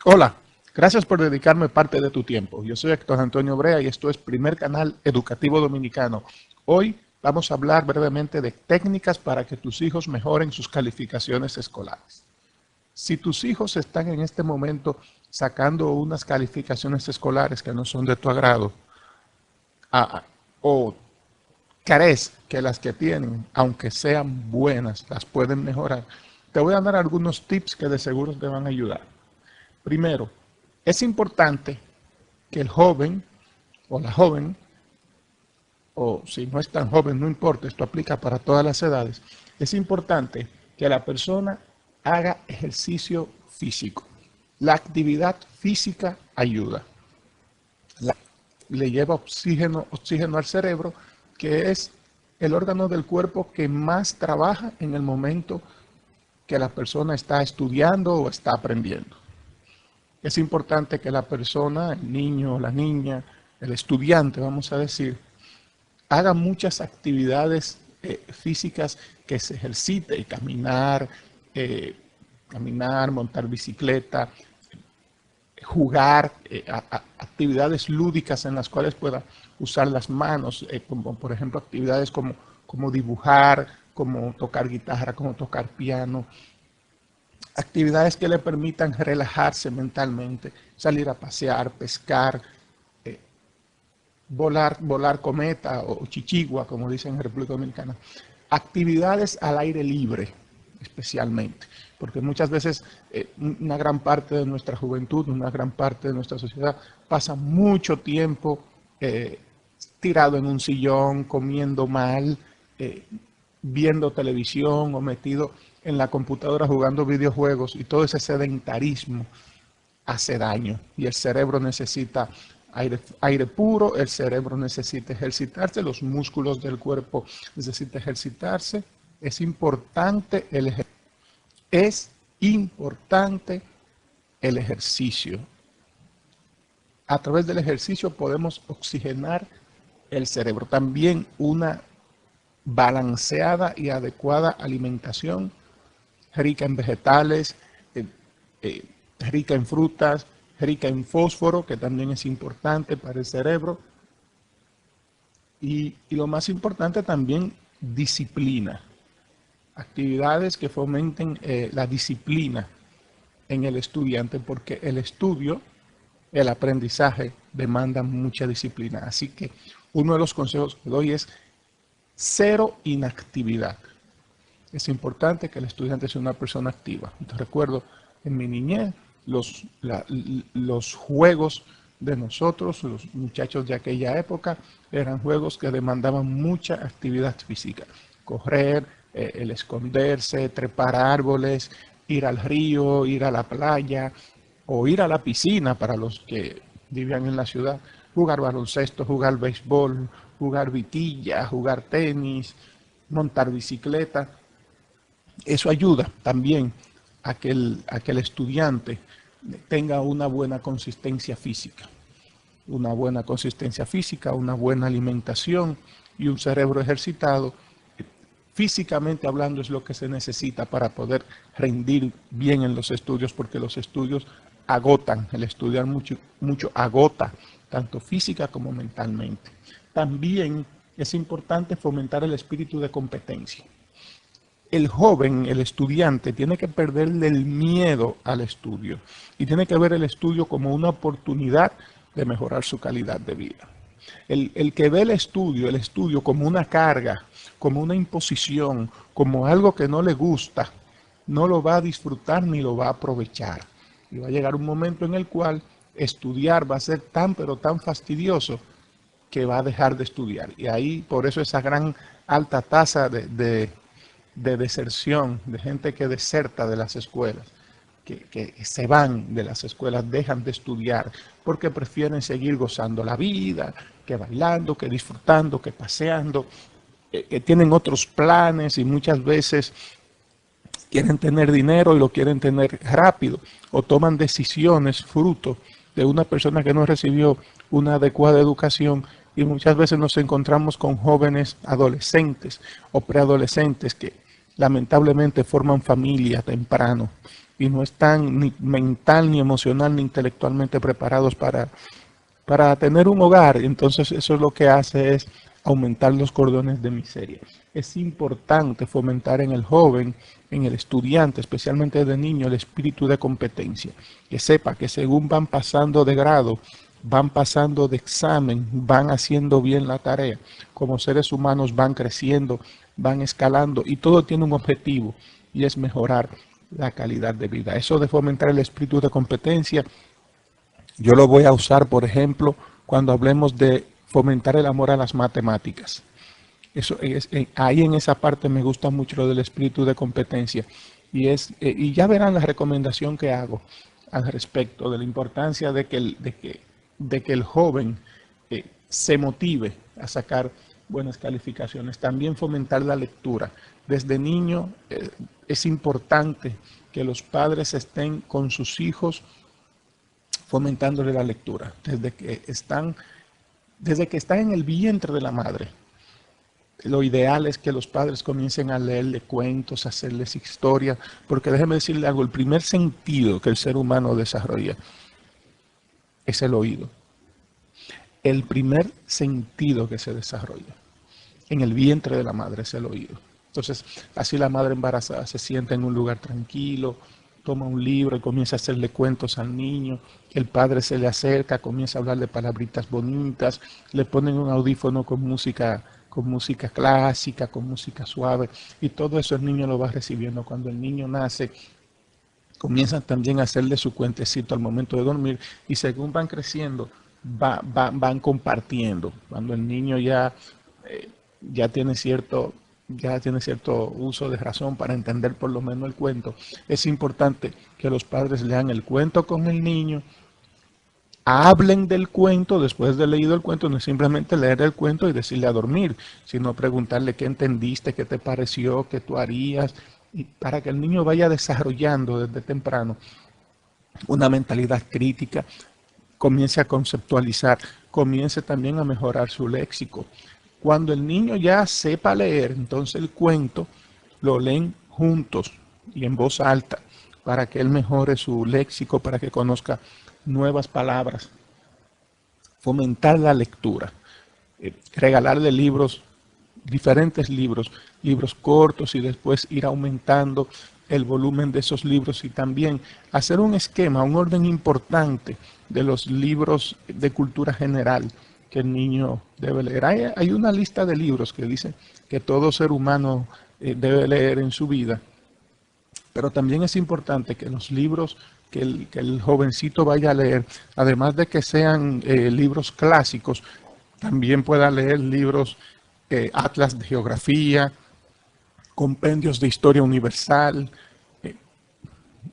Hola, gracias por dedicarme parte de tu tiempo. Yo soy Héctor Antonio Brea y esto es Primer Canal Educativo Dominicano. Hoy vamos a hablar brevemente de técnicas para que tus hijos mejoren sus calificaciones escolares. Si tus hijos están en este momento sacando unas calificaciones escolares que no son de tu agrado, o crees que las que tienen, aunque sean buenas, las pueden mejorar, te voy a dar algunos tips que de seguro te van a ayudar. Primero, es importante que el joven o la joven, o si no es tan joven, no importa, esto aplica para todas las edades, es importante que la persona haga ejercicio físico. La actividad física ayuda. Le lleva oxígeno al cerebro, que es el órgano del cuerpo que más trabaja en el momento que la persona está estudiando o está aprendiendo. Es importante que la persona, el niño, la niña, el estudiante, vamos a decir, haga muchas actividades físicas, que se ejercite, caminar, montar bicicleta, jugar, actividades lúdicas en las cuales pueda usar las manos, como por ejemplo actividades como dibujar, como tocar guitarra, como tocar piano, actividades que le permitan relajarse mentalmente, salir a pasear, pescar, volar cometa o chichigua, como dicen en República Dominicana. Actividades al aire libre, especialmente, porque muchas veces una gran parte de nuestra juventud, una gran parte de nuestra sociedad pasa mucho tiempo tirado en un sillón, comiendo mal, viendo televisión o metido en la computadora jugando videojuegos, y todo ese sedentarismo hace daño y el cerebro necesita aire puro, el cerebro necesita ejercitarse, los músculos del cuerpo necesitan ejercitarse. Es importante el ejercicio. A través del ejercicio podemos oxigenar el cerebro. También una balanceada y adecuada alimentación, rica en vegetales, rica en frutas, rica en fósforo, que también es importante para el cerebro. Y lo más importante también, disciplina. Actividades que fomenten la disciplina en el estudiante, porque el estudio, el aprendizaje demanda mucha disciplina. Así que uno de los consejos que doy es cero inactividad. Es importante que el estudiante sea una persona activa. Te recuerdo, en mi niñez, los juegos de nosotros, los muchachos de aquella época, eran juegos que demandaban mucha actividad física. Correr, el esconderse, trepar árboles, ir al río, ir a la playa o ir a la piscina para los que vivían en la ciudad, jugar baloncesto, jugar béisbol, jugar vitilla, jugar tenis, montar bicicleta. Eso ayuda también a que el estudiante tenga una buena consistencia física. Una buena consistencia física, una buena alimentación y un cerebro ejercitado. Físicamente hablando es lo que se necesita para poder rendir bien en los estudios, porque los estudios agotan, el estudiar mucho agota, tanto física como mentalmente. También es importante fomentar el espíritu de competencia. El joven, el estudiante, tiene que perderle el miedo al estudio y tiene que ver el estudio como una oportunidad de mejorar su calidad de vida. El que ve el estudio como una carga, como una imposición, como algo que no le gusta, no lo va a disfrutar ni lo va a aprovechar. Y va a llegar un momento en el cual estudiar va a ser pero tan fastidioso que va a dejar de estudiar. Y ahí, por eso esa gran alta tasa de deserción, de gente que deserta de las escuelas, que se van de las escuelas, dejan de estudiar, porque prefieren seguir gozando la vida, que bailando, que disfrutando, que paseando, que tienen otros planes y muchas veces quieren tener dinero y lo quieren tener rápido, o toman decisiones fruto de una persona que no recibió una adecuada educación, y muchas veces nos encontramos con jóvenes adolescentes o preadolescentes que lamentablemente forman familia temprano y no están ni mental, ni emocional, ni intelectualmente preparados para tener un hogar. Entonces eso es lo que hace es aumentar los cordones de miseria. Es importante fomentar en el joven, en el estudiante, especialmente de niño, el espíritu de competencia. Que sepa que según van pasando de grado, van pasando de examen, van haciendo bien la tarea. Como seres humanos van creciendo, van escalando y todo tiene un objetivo y es mejorar la calidad de vida. Eso de fomentar el espíritu de competencia yo lo voy a usar, por ejemplo, cuando hablemos de fomentar el amor a las matemáticas. Eso es, ahí en esa parte me gusta mucho lo del espíritu de competencia. Y ya verán la recomendación que hago al respecto de la importancia de que el joven se motive a sacar buenas calificaciones. También fomentar la lectura. Desde niño es importante que los padres estén con sus hijos fomentándole la lectura desde que están en el vientre de la madre. Lo ideal es que los padres comiencen a leerle cuentos, a hacerles historias, porque déjeme decirle algo, el primer sentido que el ser humano desarrolla es el oído. El primer sentido que se desarrolla en el vientre de la madre es el oído. Entonces, así la madre embarazada se sienta en un lugar tranquilo, toma un libro y comienza a hacerle cuentos al niño, el padre se le acerca, comienza a hablarle palabritas bonitas, le ponen un audífono con música clásica, con música suave, y todo eso el niño lo va recibiendo. Cuando el niño nace, comienzan también a hacerle su cuentecito al momento de dormir, y según van creciendo, van compartiendo. Cuando el niño eh, ya tiene cierto uso de razón para entender por lo menos el cuento, es importante que los padres lean el cuento con el niño, hablen del cuento después de leído el cuento, no es simplemente leer el cuento y decirle a dormir, sino preguntarle qué entendiste, qué te pareció, qué tú harías, y para que el niño vaya desarrollando desde temprano una mentalidad crítica, comience a conceptualizar, comience también a mejorar su léxico. Cuando el niño ya sepa leer, entonces el cuento lo leen juntos y en voz alta para que él mejore su léxico, para que conozca nuevas palabras. Fomentar la lectura, regalarle libros, diferentes libros, libros cortos y después ir aumentando el volumen de esos libros y también hacer un esquema, un orden importante de los libros de cultura general que el niño debe leer. Hay una lista de libros que dice que todo ser humano debe leer en su vida, pero también es importante que los libros que el jovencito vaya a leer, además de que sean libros clásicos, también pueda leer libros atlas de geografía, compendios de historia universal, eh,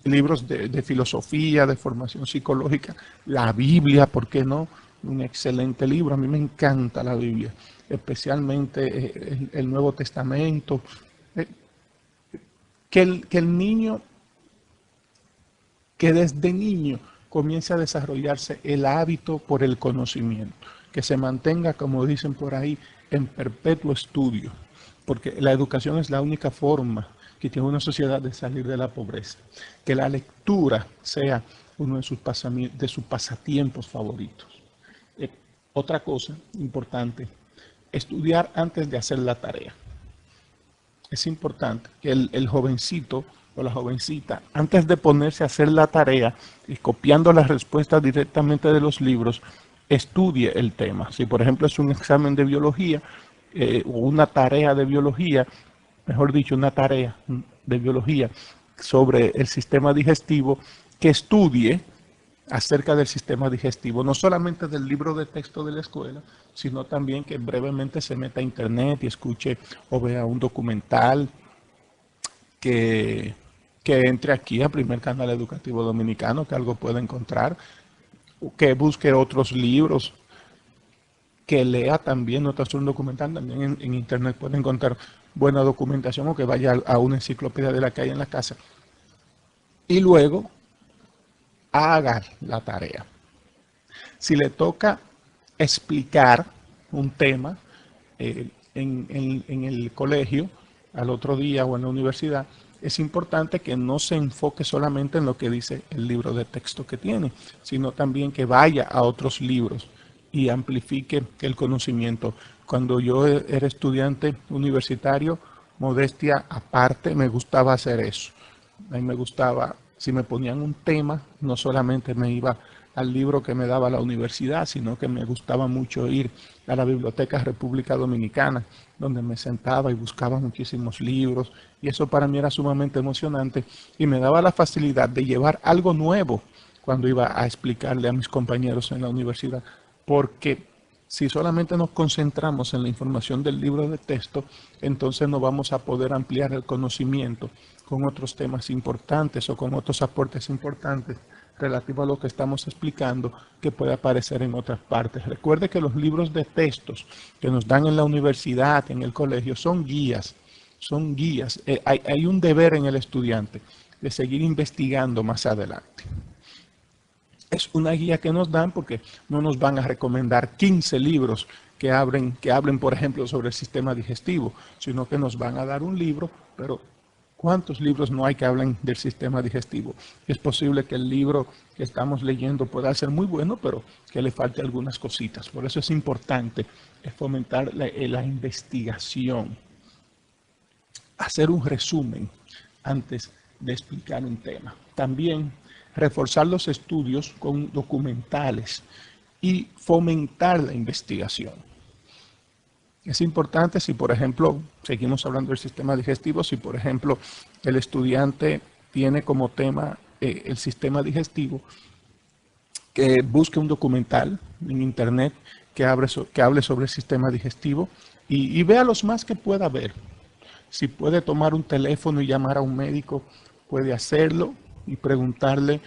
libros de filosofía, de formación psicológica, la Biblia, ¿por qué no? Un excelente libro, a mí me encanta la Biblia, especialmente el Nuevo Testamento. Eh, que el niño, que desde niño comience a desarrollarse el hábito por el conocimiento, que se mantenga, como dicen por ahí, en perpetuo estudio, porque la educación es la única forma que tiene una sociedad de salir de la pobreza. Que la lectura sea uno de sus pasatiempos favoritos. Eh, Otra cosa importante, estudiar antes de hacer la tarea. Es importante que el jovencito o la jovencita, antes de ponerse a hacer la tarea y copiando las respuestas directamente de los libros, estudie el tema. Si por ejemplo es un examen de biología o una tarea de biología, mejor dicho, una tarea de biología sobre el sistema digestivo, que estudie acerca del sistema digestivo, no solamente del libro de texto de la escuela, sino también que brevemente se meta a internet y escuche o vea un documental que, que entre aquí al primer canal educativo dominicano, que algo pueda encontrar, que busque otros libros, que lea también, no tan solo un documental, también en internet puede encontrar buena documentación o que vaya a una enciclopedia de la que hay en la casa. Y luego haga la tarea. Si le toca explicar un tema en el colegio, al otro día o en la universidad, es importante que no se enfoque solamente en lo que dice el libro de texto que tiene, sino también que vaya a otros libros y amplifique el conocimiento. Cuando yo era estudiante universitario, modestia aparte, me gustaba hacer eso. A mí me gustaba, si me ponían un tema, no solamente me iba al libro que me daba la universidad, sino que me gustaba mucho ir a la Biblioteca República Dominicana, donde me sentaba y buscaba muchísimos libros, y eso para mí era sumamente emocionante y me daba la facilidad de llevar algo nuevo cuando iba a explicarle a mis compañeros en la universidad, porque si solamente nos concentramos en la información del libro de texto, entonces no vamos a poder ampliar el conocimiento con otros temas importantes o con otros aportes importantes relativo a lo que estamos explicando que puede aparecer en otras partes. Recuerde que los libros de textos que nos dan en la universidad, en el colegio, son guías, son guías. Hay un deber en el estudiante de seguir investigando más adelante. Es una guía que nos dan porque no nos van a recomendar 15 libros que hablen, por ejemplo, sobre el sistema digestivo, sino que nos van a dar un libro, pero ¿cuántos libros no hay que hablen del sistema digestivo? Es posible que el libro que estamos leyendo pueda ser muy bueno, pero que le falte algunas cositas. Por eso es importante fomentar la investigación, hacer un resumen antes de explicar un tema. También reforzar los estudios con documentales y fomentar la investigación. Es importante si, por ejemplo, seguimos hablando del sistema digestivo, si, por ejemplo, el estudiante tiene como tema el sistema digestivo, que busque un documental en internet que hable sobre el sistema digestivo y vea los más que pueda ver. Si puede tomar un teléfono y llamar a un médico, puede hacerlo y preguntarle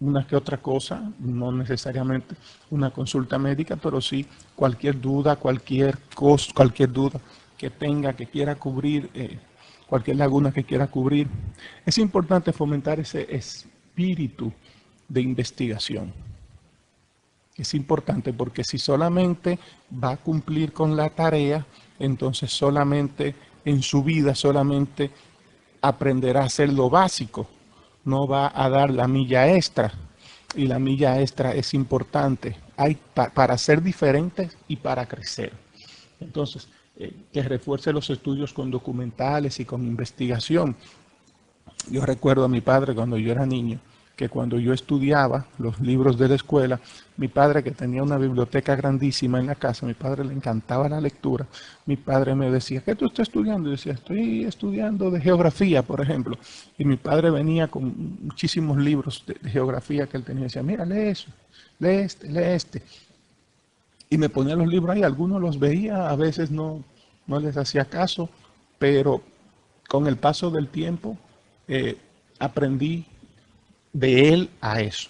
una que otra cosa, no necesariamente una consulta médica, pero sí cualquier duda, cualquier duda que tenga, que quiera cubrir, cualquier laguna que quiera cubrir. Es importante fomentar ese espíritu de investigación. Es importante porque si solamente va a cumplir con la tarea, entonces solamente en su vida solamente aprenderá a hacer lo básico, no va a dar la milla extra. Y la milla extra es importante para ser diferentes y para crecer. Entonces, que refuerce los estudios con documentales y con investigación. Yo recuerdo a mi padre cuando yo era niño, que cuando yo estudiaba los libros de la escuela, mi padre, que tenía una biblioteca grandísima en la casa, mi padre le encantaba la lectura, mi padre me decía, ¿qué tú estás estudiando? Y decía, estoy estudiando de geografía, por ejemplo. Y mi padre venía con muchísimos libros de geografía que él tenía y decía, mira, lee eso, lee este, lee este. Y me ponía los libros ahí, algunos los veía, a veces no les hacía caso, pero con el paso del tiempo aprendí de él a eso,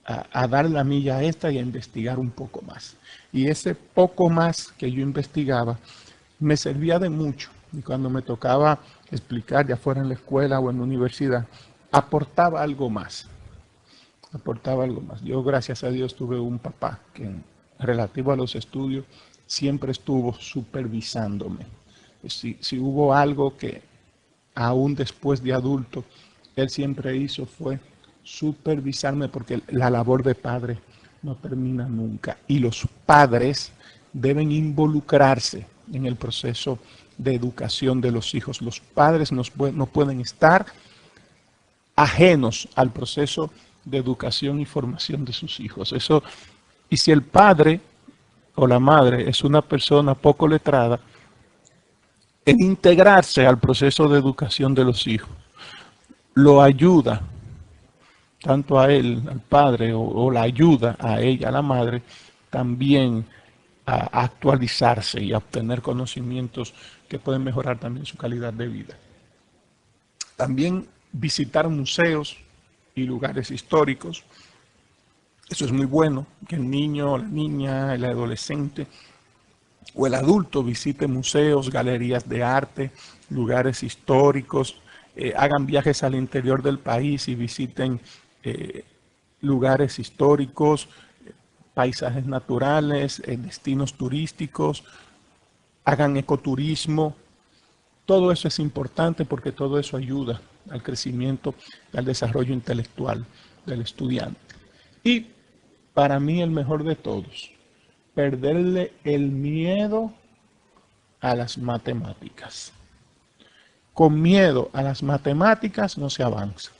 a dar la milla extra y a investigar un poco más. Y ese poco más que yo investigaba me servía de mucho. Y cuando me tocaba explicar, ya fuera en la escuela o en la universidad, aportaba algo más. Aportaba algo más. Yo, gracias a Dios, tuve un papá que, relativo a los estudios, siempre estuvo supervisándome. Si hubo algo que, aún después de adulto, él siempre hizo fue supervisarme, porque la labor de padre no termina nunca y los padres deben involucrarse en el proceso de educación de los hijos. Los padres no pueden estar ajenos al proceso de educación y formación de sus hijos. Eso, y si el padre o la madre es una persona poco letrada, en integrarse al proceso de educación de los hijos, lo ayuda tanto a él, al padre, o la ayuda a ella, a la madre, también a actualizarse y a obtener conocimientos que pueden mejorar también su calidad de vida. También visitar museos y lugares históricos. Eso es muy bueno, que el niño, la niña, el adolescente o el adulto visite museos, galerías de arte, lugares históricos, hagan viajes al interior del país y visiten lugares históricos, paisajes naturales, destinos turísticos, hagan ecoturismo, Todo eso es importante porque todo eso ayuda al crecimiento, al desarrollo intelectual del estudiante. Y para mí el mejor de todos, perderle el miedo a las matemáticas. Con miedo a las matemáticas no se avanza.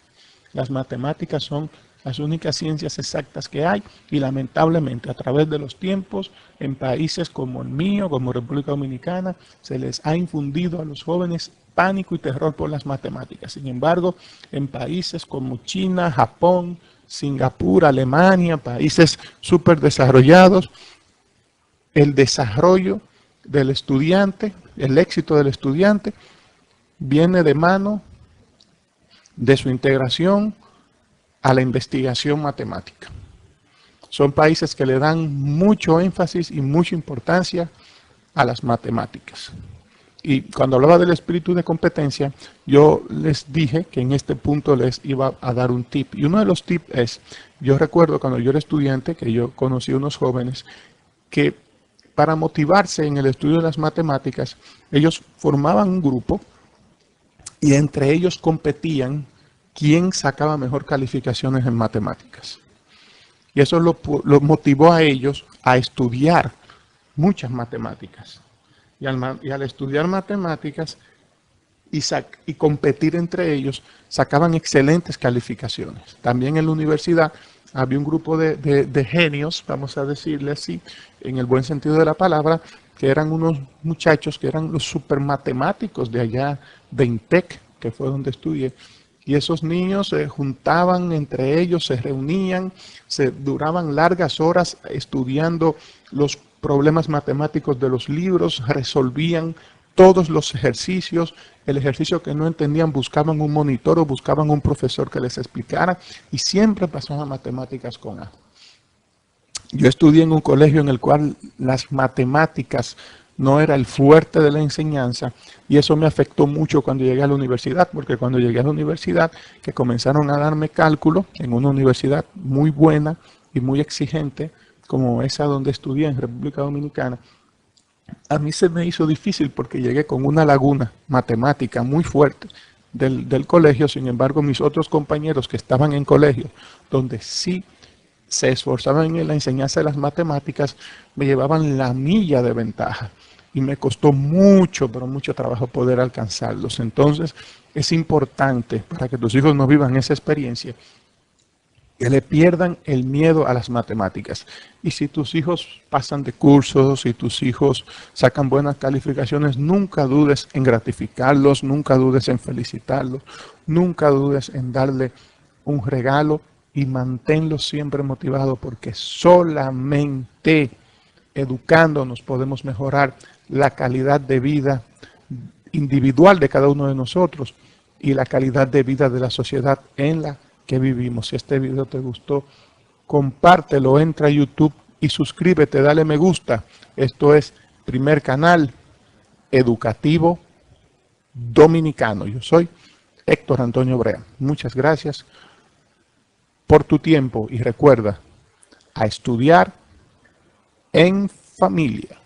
Las matemáticas son las únicas ciencias exactas que hay y lamentablemente a través de los tiempos en países como el mío, como República Dominicana, se les ha infundido a los jóvenes pánico y terror por las matemáticas. Sin embargo, en países como China, Japón, Singapur, Alemania, países súper desarrollados, el desarrollo del estudiante, el éxito del estudiante, viene de mano de su integración a la investigación matemática. Son países que le dan mucho énfasis y mucha importancia a las matemáticas. Y cuando hablaba del espíritu de competencia, yo les dije que en este punto les iba a dar un tip. Y uno de los tips es, yo recuerdo cuando yo era estudiante, que yo conocí a unos jóvenes que para motivarse en el estudio de las matemáticas, ellos formaban un grupo y entre ellos competían quién sacaba mejor calificaciones en matemáticas. Y eso lo motivó a ellos a estudiar muchas matemáticas. Y al estudiar matemáticas y competir entre ellos, sacaban excelentes calificaciones. También en la universidad había un grupo de genios, vamos a decirle así, en el buen sentido de la palabra, que eran unos muchachos que eran los supermatemáticos de allá de INTEC, que fue donde estudié. Y esos niños se juntaban entre ellos, se reunían, se duraban largas horas estudiando los problemas matemáticos de los libros, resolvían todos los ejercicios. El ejercicio que no entendían buscaban un monitor o buscaban un profesor que les explicara y siempre pasaban matemáticas con A. Yo estudié en un colegio en el cual las matemáticas no era el fuerte de la enseñanza y eso me afectó mucho cuando llegué a la universidad, porque cuando llegué a la universidad, que comenzaron a darme cálculo en una universidad muy buena y muy exigente, como esa donde estudié en República Dominicana, a mí se me hizo difícil porque llegué con una laguna matemática muy fuerte del colegio. Sin embargo, mis otros compañeros que estaban en colegio, donde sí se esforzaban en la enseñanza de las matemáticas, me llevaban la milla de ventaja y me costó mucho, pero mucho trabajo poder alcanzarlos. Entonces, es importante para que tus hijos no vivan esa experiencia, que le pierdan el miedo a las matemáticas. Y si tus hijos pasan de cursos, si tus hijos sacan buenas calificaciones, nunca dudes en gratificarlos, nunca dudes en felicitarlos, nunca dudes en darle un regalo y manténlos siempre motivados, porque solamente educándonos podemos mejorar la calidad de vida individual de cada uno de nosotros y la calidad de vida de la sociedad en la que vivimos. Si este video te gustó, compártelo, entra a YouTube y suscríbete, dale me gusta. Esto es Primer Canal Educativo Dominicano. Yo soy Héctor Antonio Brea. Muchas gracias por tu tiempo y recuerda a estudiar en familia.